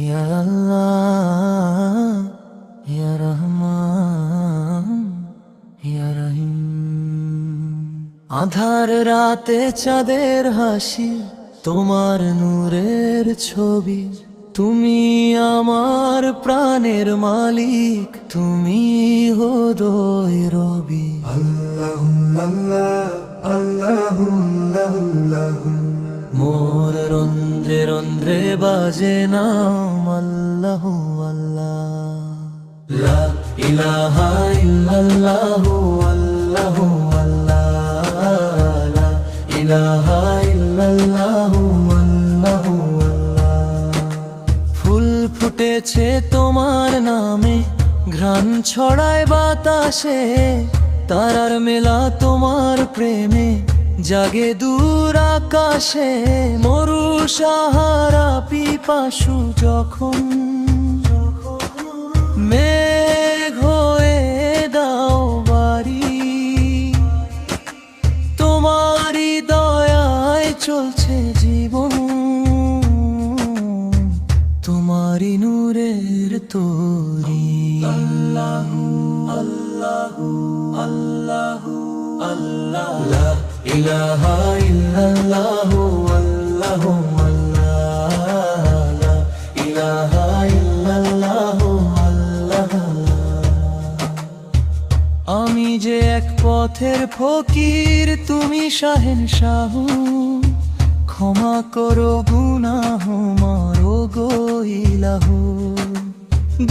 ইয়া আল্লাহ, ইয়া রহমান, ইয়া রহিম। আধার রাতে চাঁদের হাসি, তোমার নূরের ছবি। তুমি আমার প্রাণের মালিক, তুমি হৃদয় রবি। আল্লাহুল্লাহ, আল্লাহুল্লাহ, মোর রন্ধ্রে রন্ধ্রে বাজে নাম আল্লাহু আল্লাহ। লা ইলাহা ইল্লাল্লাহু আল্লাহু আল্লাহ, লা ইলাহা ইল্লাল্লাহু আল্লাহু আল্লাহ। ফুল ফুটেছে তোমার নামে, ঘ্রাণ ছড়ায় বাতাসে। তারার মেলা তোমার প্রেমে, জাগে দূর আকাশে। মরু সাহারা পিপাসু যখন, মেঘ হয়ে দাও বাড়ি। তোমারই দয়ায় চলছে জীবন, তোমারই নূরের তরি। আল্লাহু আল্লাহু আল্লাহু আল্লাহ, লা ইলাহা ইল্লাল্লাহু আল্লাহু আল্লাহ, লা ইলাহা ইল্লাল্লাহু আল্লাহ। আমি যে এক পথের ফকির, তুমি শাহেনশাহ। ক্ষমা করো গুনাহ আমার গো ইলাহু।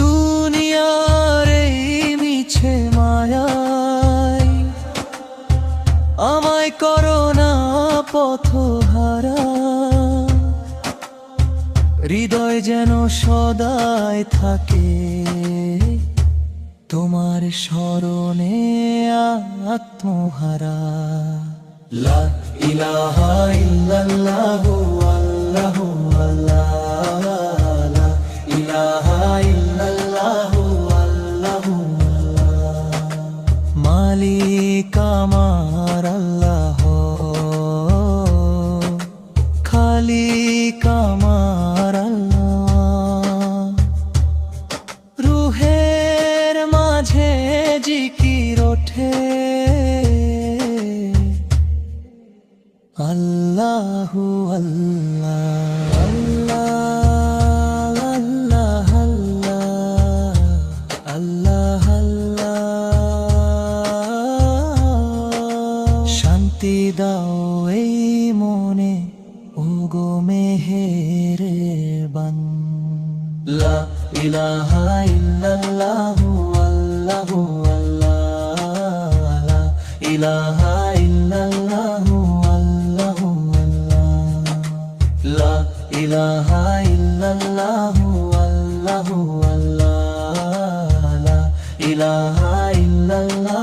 দুনিয়ার এই মিছে মায়ায় আমায় করো না পথহারা। হৃদয় যেন সদাই থাকে তোমার স্মরণে আত্মহারা। লা ইলাহা ইল্লাল্লাহু আল্লাহু আল্লাহ, লা ইলাহা ইল্লাল্লাহু আল্লাহু আল্লাহ। মালিক আমার আল্লাহ, খালিক আমার আল্লাহ। রুহের মাঝে জিকির ওঠে আল্লাহু আল্লাহ, আল্লাহ আল্লাহ আল্লাহ আল্লাহ। শান্তি দাও এই মনে ওগো মেহেরবান। লা ইলাহা ইল্লাল্লাহু আল্লাহু আল্লাহ, লা ইলাহা ইল্লাল্লাহু আল্লাহু আল্লাহ, লা ইলাহা ইল্লাল্লাহু আল্লাহু আল্লাহ, লা ইলাহা ইল্লাল্লাহ।